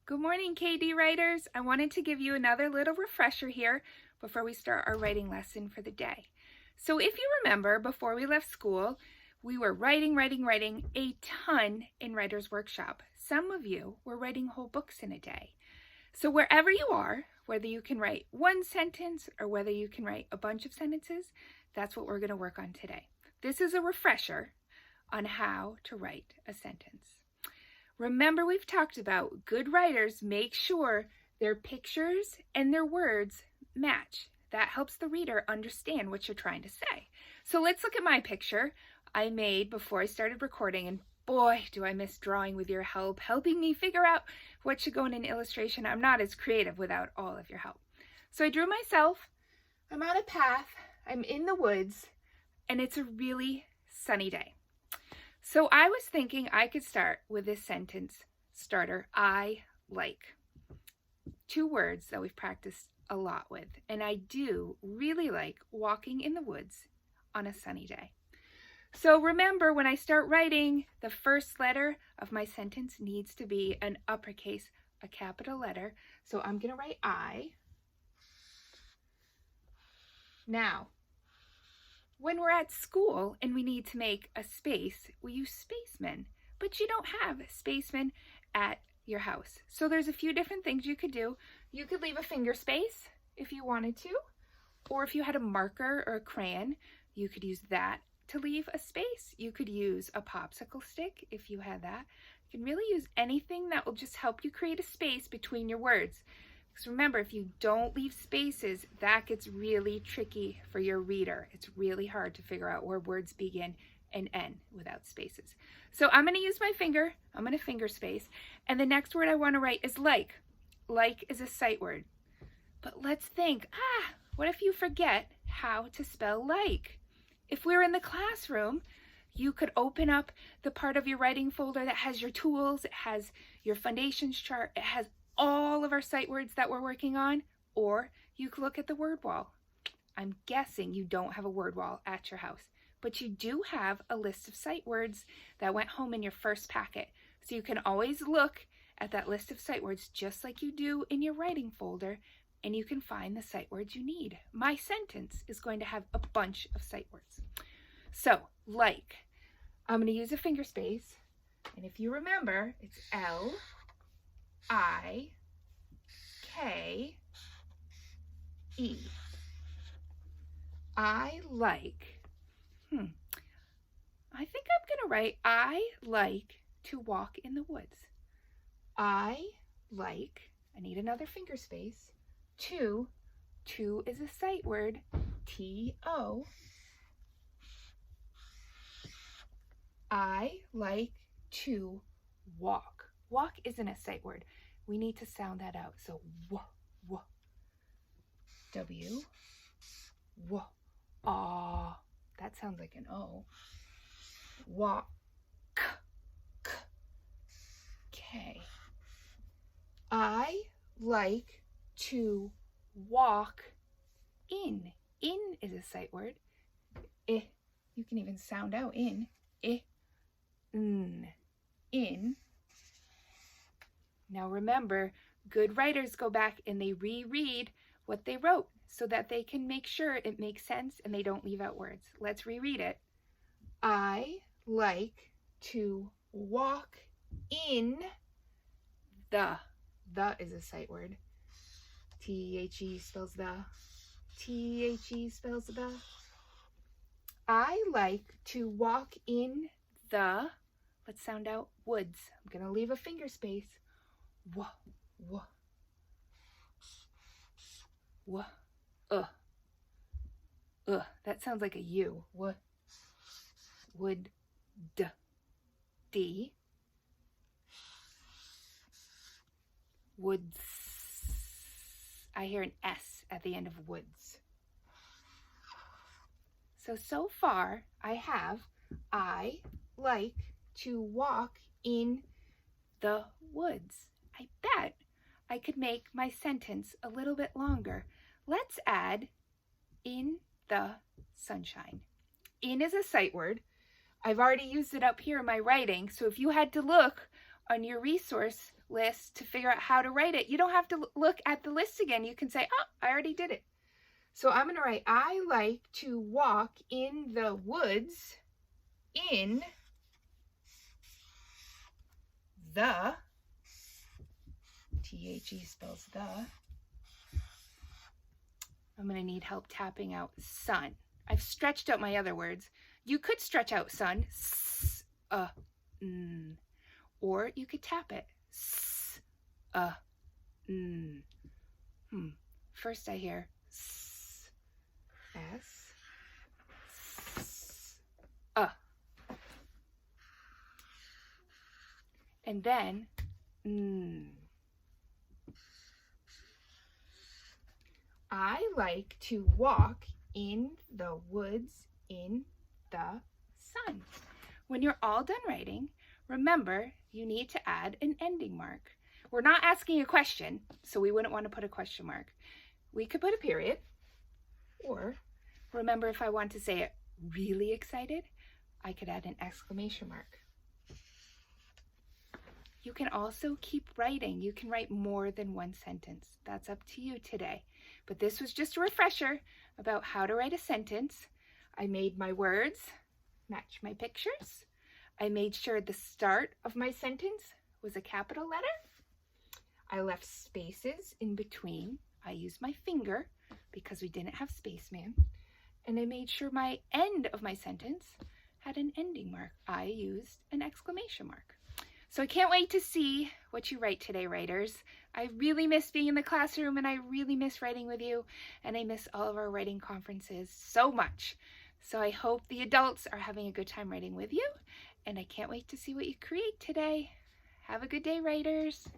Good morning, KD writers. I wanted to give you another little refresher here before we start our writing lesson for the day. So if you remember, before we left school, we were writing a ton in Writer's Workshop. Some of you were writing whole books in a day. So wherever you are, whether you can write one sentence or whether you can write a bunch of sentences, that's what we're going to work on today. This is a refresher on how to write a sentence. Remember, we've talked about good writers make sure their pictures and their words match. That helps the reader understand what you're trying to say. So let's look at my picture I made before I started recording, and boy, do I miss drawing with your help, helping me figure out what should go in an illustration. I'm not as creative without all of your help. So I drew myself. I'm on a path. I'm in the woods, and it's a really sunny day. So I was thinking I could start with this sentence starter, I like. 2 words that we've practiced a lot with, and I do really like walking in the woods on a sunny day. So remember, when I start writing, the first letter of my sentence needs to be an uppercase, a capital letter. So I'm going to write I. Now, when we're at school and we need to make a space, we use spacemen, but you don't have spacemen at your house. So there's a few different things you could do. You could leave a finger space if you wanted to, or if you had a marker or a crayon, you could use that to leave a space. You could use a popsicle stick if you had that. You can really use anything that will just help you create a space between your words. Because remember, if you don't leave spaces, that gets really tricky for your reader. It's really hard to figure out where words begin and end without spaces. So I'm going to use my finger. I'm going to finger space. And the next word I want to write is like. Like is a sight word. But let's think, what if you forget how to spell like? If we're in the classroom, you could open up the part of your writing folder that has your tools, it has your foundations chart, it has all of our sight words that we're working on, or you could look at the word wall. I'm guessing you don't have a word wall at your house, but you do have a list of sight words that went home in your first packet. So you can always look at that list of sight words just like you do in your writing folder, and you can find the sight words you need. My sentence is going to have a bunch of sight words. So, like, I'm going to use a finger space, and if you remember, it's L-I-K-E. I like. I think I'm going to write, I like to walk in the woods. I like, I need another finger space, to is a sight word, T-O. I like to walk. Walk isn't a sight word. We need to sound that out. So, w, W, w, ah. That sounds like an O. Walk, k, K. I like to walk in. In is a sight word. You can even sound out in. In. Now remember, good writers go back and they reread what they wrote so that they can make sure it makes sense and they don't leave out words. Let's reread it. I like to walk in the. The is a sight word. T-H-E spells the. T-H-E spells the. I like to walk in the, let's sound out, woods. I'm going to leave a finger space. That sounds like a U. Wood, D. Woods. I hear an S at the end of woods. So far I have, I like to walk in the woods. I bet I could make my sentence a little bit longer. Let's add in the sunshine. In is a sight word. I've already used it up here in my writing, so if you had to look on your resource list to figure out how to write it. You don't have to look at the list again. You can say, oh, I already did it. So I'm going to write, I like to walk in the woods in the, T-H-E spells the. I'm going to need help tapping out sun. I've stretched out my other words. You could stretch out sun, s, n. Or you could tap it, s, n. First I hear s, s, s, and then n. I like to walk in the woods in the sun. When you're all done writing, remember you need to add an ending mark. We're not asking a question, so we wouldn't want to put a question mark. We could put a period, or remember, if I want to say it really excited, I could add an exclamation mark. You can also keep writing. You can write more than one sentence. That's up to you today. But this was just a refresher about how to write a sentence. I made my words match my pictures. I made sure the start of my sentence was a capital letter. I left spaces in between. I used my finger because we didn't have spaceman. And I made sure my end of my sentence had an ending mark. I used an exclamation mark. So I can't wait to see what you write today, writers. I really miss being in the classroom, and I really miss writing with you, and I miss all of our writing conferences so much. So I hope the adults are having a good time writing with you, and I can't wait to see what you create today. Have a good day, writers.